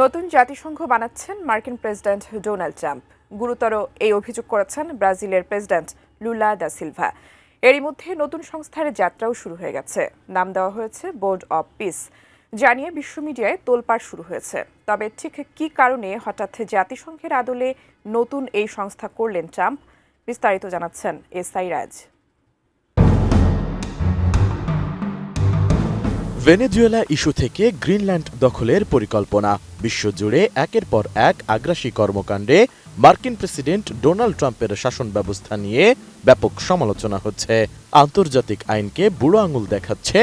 নতুন জাতিসংঘ বানাচ্ছেন মার্কিন প্রেসিডেন্ট ডোনাল্ড ট্রাম্প। গুরুতর এই অভিযোগ করেছেন ব্রাজিলের প্রেসিডেন্ট লুলা দা সিলভা। এরই মধ্যে নতুন সংস্থার যাত্রাও শুরু হয়ে গেছে। নাম দেওয়া হয়েছে বোর্ড অব পিস। জানিয়ে বিশ্ব মিডিয়ায় তোলপাড় শুরু হয়েছে। তবে ঠিক কী কারণে হঠাৎ জাতিসংঘের আদলে নতুন এই সংস্থা করলেন ট্রাম্প, বিস্তারিত জানাচ্ছেন এসআই রাজ। ভেনেজুয়েলা ইস্যু থেকে গ্রিনল্যান্ড দখলের পরিকল্পনা, বিশ্বজুড়ে একের পর এক আগ্রাসী কর্মকাণ্ডে মার্কিন প্রেসিডেন্ট ডোনাল্ড ট্রাম্পের শাসন ব্যবস্থা নিয়ে ব্যাপক সমালোচনা হচ্ছে। আন্তর্জাতিক আইনকে বুড়ো আঙুল দেখাচ্ছে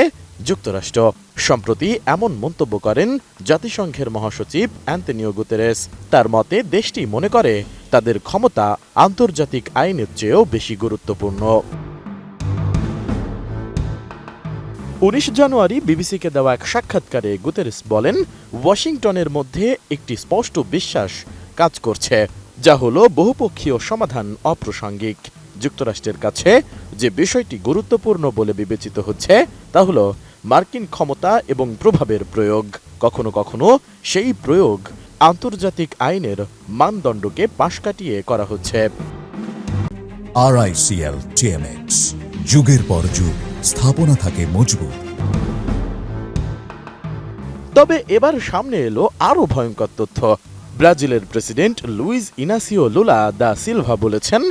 যুক্তরাষ্ট্র। সম্প্রতি এমন মন্তব্য করেন জাতিসংঘের মহাসচিব অ্যান্তনিও গুতেরেস। তার মতে দেশটি মনে করে তাদের ক্ষমতা আন্তর্জাতিক আইনের চেয়েও বেশি গুরুত্বপূর্ণ। 19 জানুয়ারি বিবিসিকে দেওয়া এক সাক্ষাৎকারে গুতেরেস বলেন, ওয়াশিংটনের মধ্যে একটি স্পষ্ট বিশ্বাস কাজ করছে, যা হলো বহুপক্ষীয় সমাধান অপ্রাসঙ্গিক। যুক্তরাষ্ট্রের কাছে যে বিষয়টি গুরুত্বপূর্ণ বলে বিবেচিত হচ্ছে তা হলো মার্কিন ক্ষমতা এবং প্রভাবের প্রয়োগ। কখনো কখনো সেই প্রয়োগ আন্তর্জাতিক আইনের মানদণ্ডকে পাশ কাটিয়ে করা হচ্ছে। RICL TMX, যুগের পর যুগ স্থাপনা থাকে মজবুত। তবে এবার সামনে এলো আরও ভয়ঙ্কর তথ্য। ব্রাজিলের president Luiz Inacio Lula da Silva বলেছেন,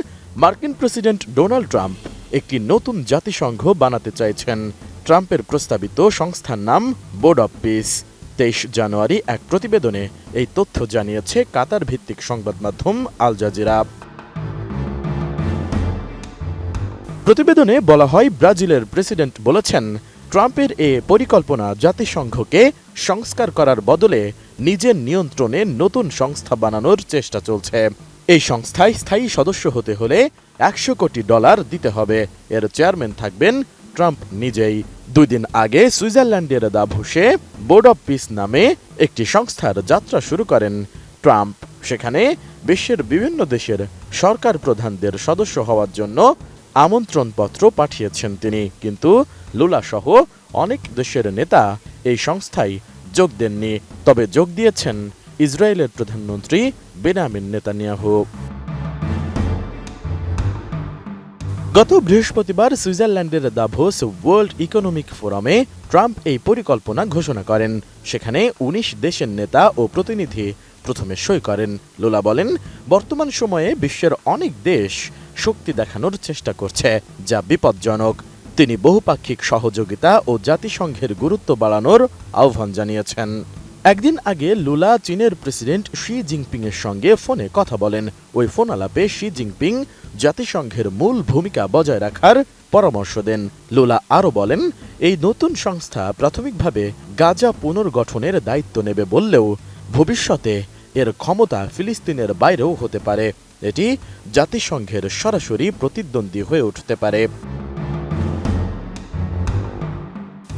মার্কিন প্রেসিডেন্ট ডোনাল্ড ট্রাম্প একটি নতুন জাতিসংঘ বানাতে চাইছেন। ট্রাম্পের প্রস্তাবিত সংস্থার নাম বোর্ড অব পিস। 23 জানুয়ারি এক প্রতিবেদনে এই তথ্য জানিয়েছে কাতার ভিত্তিক সংবাদ মাধ্যম আল জাজিরা। প্রতিবেদনে বলা হয়, ব্রাজিলের প্রেসিডেন্ট বলেছেন, ট্রাম্পের এ পরিকল্পনা জাতিসংঘকে সংস্কার করার বদলে নিজের নিয়ন্ত্রণে নতুন সংস্থা বানানোর চেষ্টা চলছে। এই সংস্থায় স্থায়ী সদস্য হতে হলে $100 কোটি দিতে হবে। এর চেয়ারম্যান থাকবেন ট্রাম্প নিজেই। 2 দিন আগে সুইজারল্যান্ডের দাভোসে বোর্ড অব পিস নামে একটি সংস্থার যাত্রা শুরু করেন ট্রাম্প। সেখানে বিশ্বের বিভিন্ন দেশের সরকার প্রধানদের সদস্য হওয়ার জন্য আমন্ত্রণপত্র পাঠিয়েছেন তিনি, কিন্তু লুলা সহ অনেক দেশের নেতা এই সংস্থায় যোগ দেননি। তবে যোগ দিয়েছেন ইসরায়েলের প্রধানমন্ত্রী বেনিয়ামিন নেতানিয়াহু। গত বৃহস্পতিবার সুইজারল্যান্ডের দাভোস ওয়ার্ল্ড ইকোনমিক ফোরামে ট্রাম্প এই পরিকল্পনা ঘোষণা করেন। সেখানে 19 দেশের নেতা ও প্রতিনিধি প্রথমে সই করেন। লুলা বলেন, বর্তমান সময়ে বিশ্বের অনেক দেশ শক্তি দেখানোর চেষ্টা করছে, যা বিপজ্জনক। তিনি বহুপাক্ষিক সহযোগিতা ও জাতিসংঘের গুরুত্ব বাড়ানোর আহ্বান জানিয়েছেন। একদিন আগে লুলা চীনের প্রেসিডেন্ট শি জিনপিং এর সঙ্গে ফোনে কথা বলেন। ওই ফোন আলাপে শি জিনপিং জাতিসংঘের মূল ভূমিকা বজায় রাখার পরামর্শ দেন। লুলা আরও বলেন, এই নতুন সংস্থা প্রাথমিকভাবে গাজা পুনর্গঠনের দায়িত্ব নেবে বললেও ভবিষ্যতে এর ক্ষমতা ফিলিস্তিনের বাইরেও হতে পারে। এটি জাতিসংঘের সরাসরি প্রতিদ্বন্দ্বী হয়ে উঠতে পারে।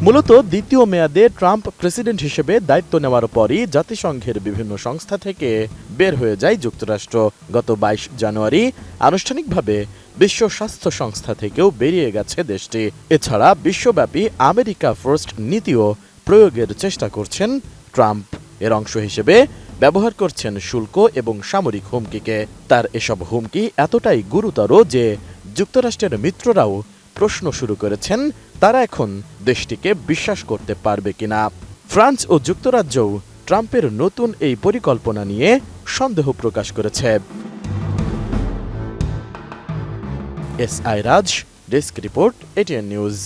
মূলত দ্বিতীয় মেয়াদে ট্রাম্প প্রেসিডেন্ট হিসেবে দায়িত্ব নেওয়ার পরই জাতিসংঘের বিভিন্ন সংস্থা থেকে বের হয়ে যায় যুক্তরাষ্ট্র। গত 22 জানুয়ারি আনুষ্ঠানিকভাবে বিশ্ব স্বাস্থ্য সংস্থা থেকেও বেরিয়ে গেছে দেশটি। এছাড়া বিশ্বব্যাপী আমেরিকা ফার্স্ট নীতিও প্রয়োগের চেষ্টা করছেন ট্রাম্প। এর অংশ হিসেবে ব্যবহার করছেন শুল্ক এবং সামরিক হুমকিকে। তার এসব হুমকি এতটাই গুরুতর যে যুক্তরাষ্ট্রের মিত্ররাও প্রশ্ন শুরু করেছেন তারা এখন দেশটিকে বিশ্বাস করতে পারবে কিনা। ফ্রান্স ও যুক্তরাজ্যও ট্রাম্পের নতুন এই পরিকল্পনা নিয়ে সন্দেহ প্রকাশ করেছে। এসআই রাজ, ডেস্ক রিপোর্ট, ATN নিউজ।